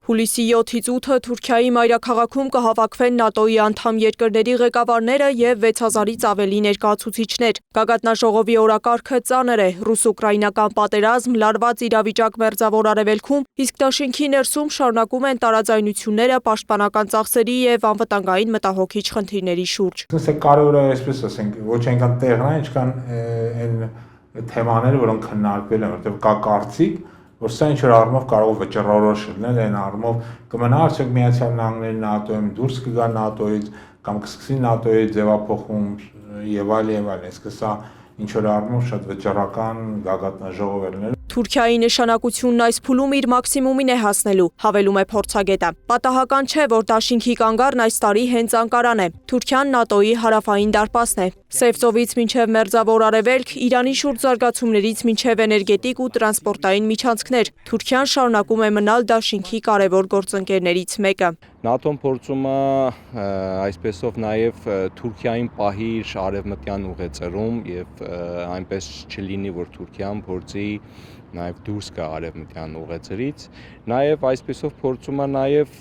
Հուլիսի 7-ից 8-ը Թուրքիայի մայրաքաղաքում կհավաքվեն ՆԱՏՕ-ի անդամ երկրների ղեկավարները և 6000-ից ավելի ներկայացուցիչներ։ Գագաթնաժողովի օրակարգը ծանր է՝ ռուս-ուկրաինական պատերազմ, լարված իրավիճակ Մերձավոր Արևելքում, իսկ դաշինքի ներսում շարունակում են տարաձայնությունները պաշտպանական ծախսերի և անվտանգային մտահոգիչ խնդիրների շուրջ։ Կարևոր է այսպես ասենք, ոչ այնքան տեղն է, ինչքան այն թեմաները, որոնք քննարկվել են, որտեղ կա կարծիք, որ սա ինչ-որ առումով կարող է վճռորոշ լինել, այն առումով կմնա արդյոք Միացյալ Նահանգների ՆԱՏՕ-ում, դուրս կգա ՆԱՏՕ-ից կամ կսկսի ՆԱՏՕ-ի ձևափոխում եւ այլն, այսինքն սա ինչ-որ առումով շատ վճռական գագաթնաժողով է լինել։ Թուրքիայի նշանակությունն այս փուլում իր մաքսիմումին է հասնելու, հավելում է փորձագետը։ Պատահական չէ, որ դաշինքի կանգառն այս տարի հենց Անկարան է։ Թուրքիան ՆԱՏՕ-ի հարավային դարպասն է։ Սև ծովից մինչև Մերձավոր Արևելք, Իրանի շուրջ զարգացումներից մինչև էներգետիկ ու տրանսպորտային միջանցքներ, Թուրքիան շարունակում է մնալ դաշինքի կարևոր գործընկերներից մեկը։ ՆԱՏՕ-ն փորձում է այսպեսով նաև Թուրքիային պահի իր արևմտյան ուղեծրում եւ այնպես չլինի, որ Թուրքիան փորձի նաև դուրս գա արևմտյան ուղեծրից, նաև այսպեսով փորձում է նաև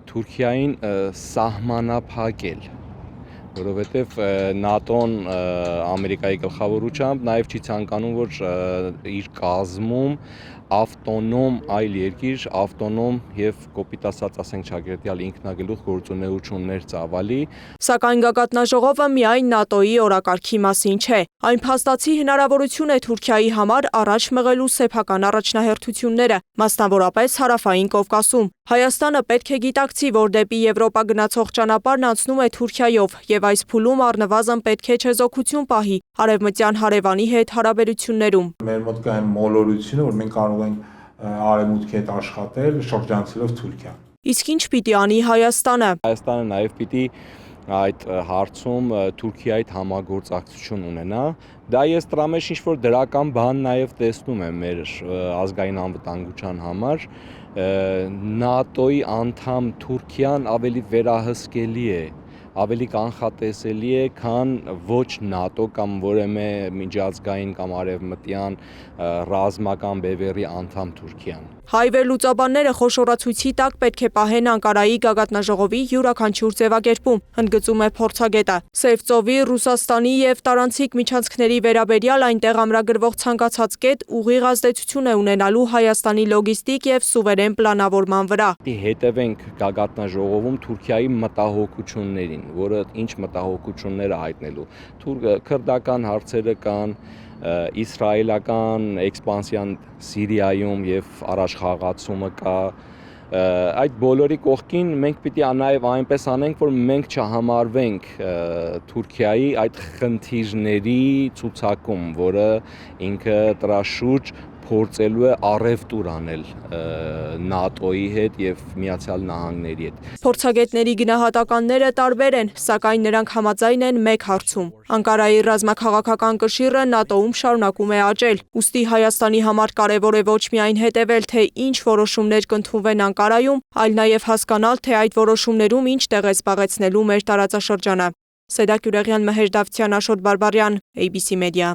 Թուրքիային սահմանափակել, որովհետև ՆԱՏՕ-ն Ամերիկայի գլխավորությամբ նաև չի ցանկանում, որ իր կազմում ավտոնոմ այլ երկիր, ավտոնոմ եւ կոպիտ ասած ասենք ճակերտյալ ինքնագլուխ գործունեություններ ծավալի։ Սակայն գագաթնաժողովը միայն ՆԱՏՕ-ի օրակարգի մասին չէ։ Այն փաստացի հնարավորություն է Թուրքիայի համար առաջ մղելու սեփական առաջնահերթությունները, մասնավորապես Հարավային Կովկասում։ Հայաստանը պետք է գիտակցի, որ դեպի Եվրոպա գնացող ճանապարհն անցնում է Թուրքիայով, եւ այս փուլում առնվազն պետք է չեզոքություն պահի արևմտյան հարևանի հետ հարաբերություններում։ Մեր մոտ կա այն մոլորությունը, որ մենք կարող ենք արևմուտքի հետ աշխատել շրջանցելով Թուրքիան։ Իսկ ինչ պիտի անի Հայաստանը։ Հայաստանը նաև պիտի այդ հարցում Թուրքիայի հետ համագործակցություն ունենա։ Դա ես դրա մեջ ինչ-որ դրական բան նաև տեսնում եմ մեր ազգային անվտանգության համար։ ՆԱՏՕ-ի անդամ Թուրքիան ավելի վերահսկելի է, ավելի կանխատեսելի է, քան ոչ ՆԱՏՕ կամ որևէ միջազգային կամ արևմտյան ռազմական բևեռի անդամ Թուրքիան։ Հայ վերլուծաբանները խոշորացույցի տակ պետք է պահեն Անկարայի գագաթնաժողովի յուրաքանչյուր ձևակերպում, ընդգծում է փորձագետը։ Սև ծովի, Ռուսաստանի եւ տարանցիկ միջանցքների վերաբերյալ այնտեղ ամրագրվող ցանկացած կետ ուղիղ ազդեցություն է ունենալու Հայաստանի լոգիստիկ եւ սուվերեն պլանավորման վրա։ Հետևենք գագաթնաժողովում Թուրքիայի մտահոգություններին, որը ինչ մտահոգություններ է հայտնելու։ Քրդական հարցերը կան, իսրայելական էքսպանսիան Սիրիայում եւ առաջխաղացումը կա, այդ բոլորի կողքին մենք պիտի նաև այնպես անենք, որ մենք չհամարվենք Թուրքիայի այդ խնդիրների ցուցակում, որը ինքը դրա շուրջ փորձելու է առևտուր անել ՆԱՏՕ-ի հետ եւ Միացյալ Նահանգների հետ։ Փորձագետների գնահատականները տարբեր են, սակայն նրանք համաձայն են մեկ հարցում։ Անկարայի ռազմաքաղաքական կշիռը ՆԱՏՕ-ում շարունակում է աճել։ Ուստի Հայաստանի համար կարևոր է ոչ միայն հետևել, թե ինչ որոշումներ կընդունվեն Անկարայում, այլ նաև հասկանալ, թե այդ որոշումներում ինչ տեղ է զբաղեցնելու մեր տարածաշրջանը։ Սեդա Կյուրեղյան, Մհեր Դավթյան, Աշոտ Բարբարյան, ABC Media։